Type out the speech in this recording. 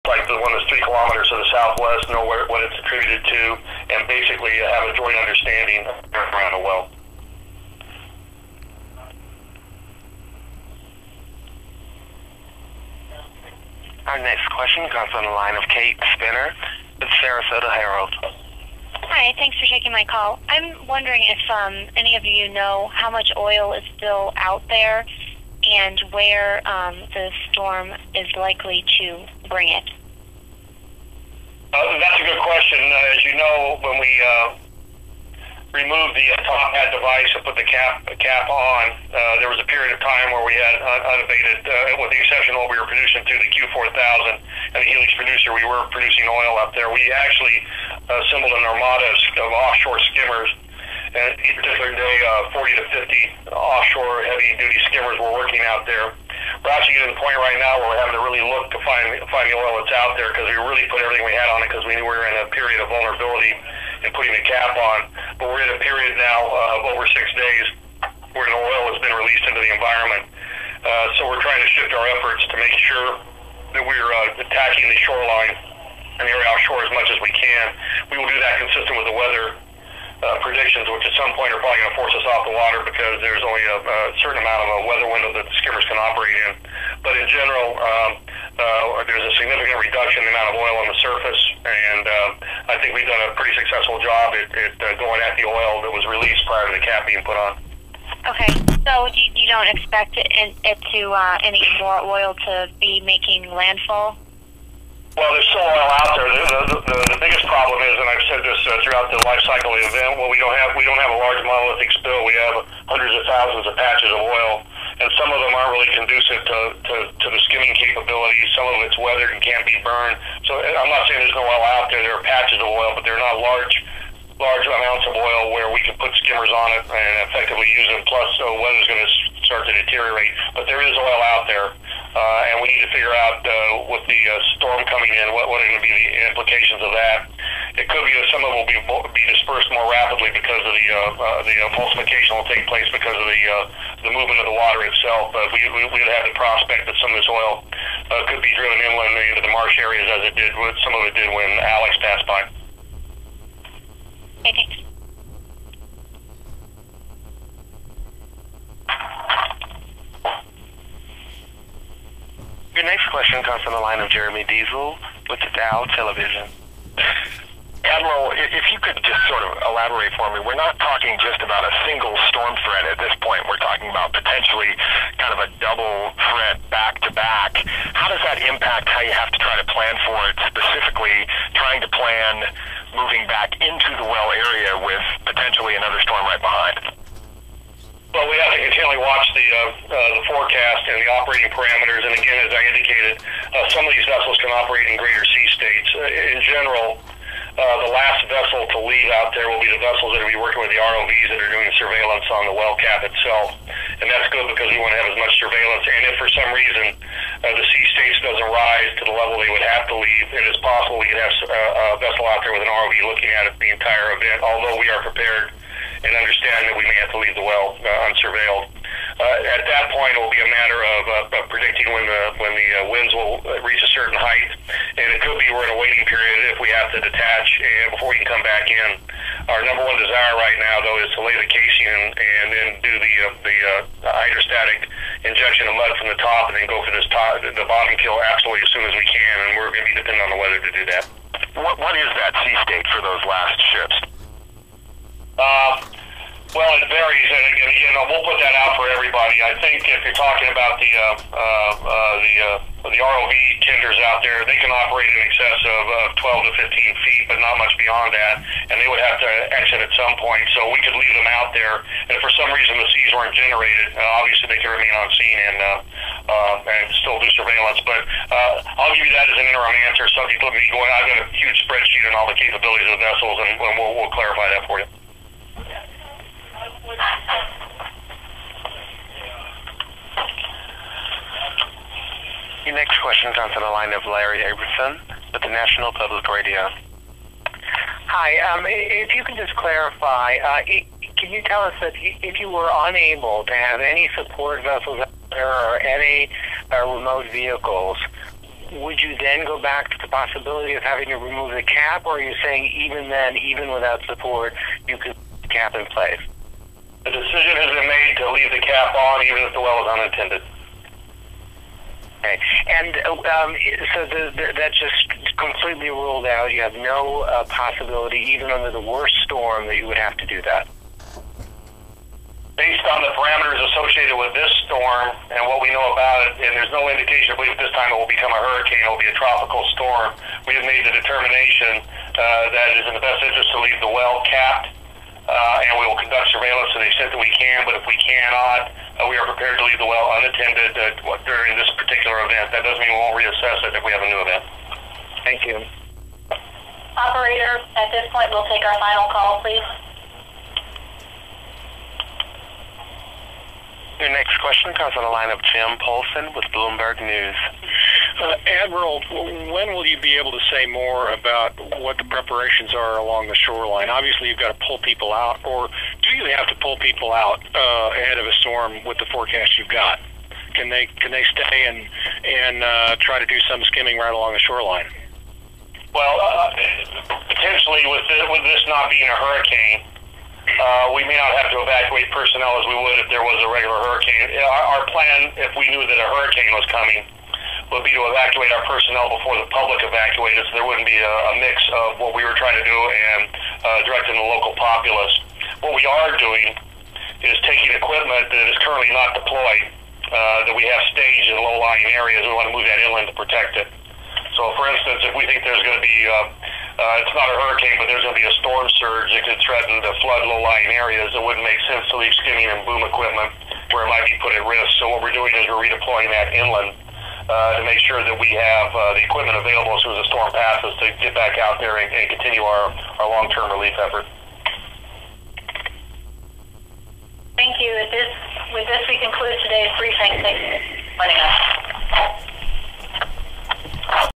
like the one that's 3 kilometers to the southwest, know what it's attributed to, and basically have a joint understanding around the well. Our next question comes on the line of Kate Spinner with Sarasota Herald. Hi, thanks for taking my call. I'm wondering if any of you know how much oil is still out there and where the storm is likely to bring it. That's a good question. As you know, when we removed the top hat device and put the cap on, there was a period of time where we had unabated, with the exception of what we were producing through the Q4000 and the Helix producer, we were producing oil up there. We actually assembled an armada of offshore skimmers. And each particular day, 40 to 50 offshore heavy-duty skimmers were working out there. We're actually getting to the point right now where we're having to really look to find the oil that's out there, because we really put everything we had on it because we knew we were in a period of vulnerability in putting the cap on. But we're in a period now of over 6 days where the oil has been released into the environment. So we're trying to shift our efforts to make sure that we're attacking the shoreline and the area offshore as much as we can. We will do that consistent with the weather predictions, which at some point are probably going to force us off the water because there's only a certain amount of a weather window that the skimmers can operate in. But in general, there's a significant reduction in the amount of oil on the surface, and I think we've done a pretty successful job at going at the oil that was released prior to the cap being put on. Okay, so you don't expect any more oil to be making landfall? Well, there's still oil out there. The biggest problem is, and I've said this throughout the life cycle of the event, well, we don't have a large monolithic spill. We have hundreds of thousands of patches of oil, and some of them aren't really conducive to the skimming capabilities. Some of it's weathered and can't be burned. So I'm not saying there's no oil out there. There are patches of oil, but they're not large amounts of oil where we can put skimmers on it and effectively use them. Plus, the weather's going to start to deteriorate. But there is oil out there, and we need to figure out with the storm coming in what are going to be the implications of that. It could be that some of it will be dispersed more rapidly because of the emulsification will take place because of the movement of the water itself. But we would have the prospect that some of this oil could be driven inland into the marsh areas, as it did. Some of it did when Alex passed by. Okay, thanks. Your next question comes from the line of Jeremy Diesel with the Dow Television. Admiral, if you could just sort of elaborate for me, we're not talking just about a single storm threat at this point. We're talking about potentially kind of a double threat back-to-back. How does that impact how you have to try to plan for it, specifically trying to plan moving back into the well area with potentially another storm right behind? Well, we have to continually watch the forecast and the operating parameters. And again, as I indicated, some of these vessels can operate in greater sea states. In general, the last vessel to leave out there will be the vessels that will be working with the ROVs that are doing surveillance on the well cap itself. And that's good because we want to have as much surveillance. And if for some reason the sea states doesn't rise to the level they would have to leave, it is possible we could have a vessel out there with an ROV looking at it the entire event, although we are prepared and understand that we may have to leave the well unsurveilled. At that point, it will be a matter of predicting when the winds will reach a certain height, and it could be we're in a waiting period if we have to detach and before we can come back in. Our number one desire right now, though, is to lay the casing and then do the hydrostatic injection of mud from the top, and then go for the bottom kill absolutely as soon as we can. And we're going to be dependent on the weather to do that. What is that sea state for those last ships? Well, it varies, and again, we'll put that out for everybody. I think if you're talking about the ROV tenders out there, they can operate in excess of 12 to 15 feet, but not much beyond that, and they would have to exit at some point. So we could leave them out there, and if for some reason the seas weren't generated, obviously they can remain on scene and still do surveillance. But I'll give you that as an interim answer. Subject to me going, I've got a huge spreadsheet on all the capabilities of the vessels, and we'll clarify that for you. Your next question comes on the line of Larry Aberson with the National Public Radio. Hi, if you can just clarify, can you tell us that if you were unable to have any support vessels out there or any remote vehicles, would you then go back to the possibility of having to remove the cap, or are you saying even then, even without support, you could keep the cap in place? The decision has been made to leave the cap on even if the well is unattended. Okay, and so that's just completely ruled out. You have no possibility, even under the worst storm, that you would have to do that. Based on the parameters associated with this storm and what we know about it, and there's no indication, I believe at this time it will become a hurricane, it will be a tropical storm, we have made the determination that it is in the best interest to leave the well capped, and we will conduct surveillance to the extent that we can, but if we cannot, we are prepared to leave the well unattended during this particular event. That doesn't mean we won't reassess it if we have a new event. Thank you. Operator, at this point, we'll take our final call, please. Your next question comes on the line of Jim Polson with Bloomberg News. Admiral, when will you be able to say more about what the preparations are along the shoreline? Obviously, you've got to pull people out, or do you have to pull people out ahead of a storm with the forecast you've got? Can they stay and try to do some skimming right along the shoreline? Well, potentially with this not being a hurricane, we may not have to evacuate personnel as we would if there was a regular hurricane. Our plan, if we knew that a hurricane was coming, would be to evacuate our personnel before the public evacuated, so there wouldn't be a mix of what we were trying to do and directing the local populace. What we are doing is taking equipment that is currently not deployed, that we have staged in low-lying areas. We want to move that inland to protect it. So, for instance, if we think there's going to be, it's not a hurricane, but there's going to be a storm surge that could threaten to flood low-lying areas, it wouldn't make sense to leave skimming and boom equipment where it might be put at risk. So what we're doing is we're redeploying that inland to make sure that we have the equipment available as soon as the storm passes to get back out there and continue our long-term relief effort. Thank you. With this, we conclude today's briefing. Thanks for joining us.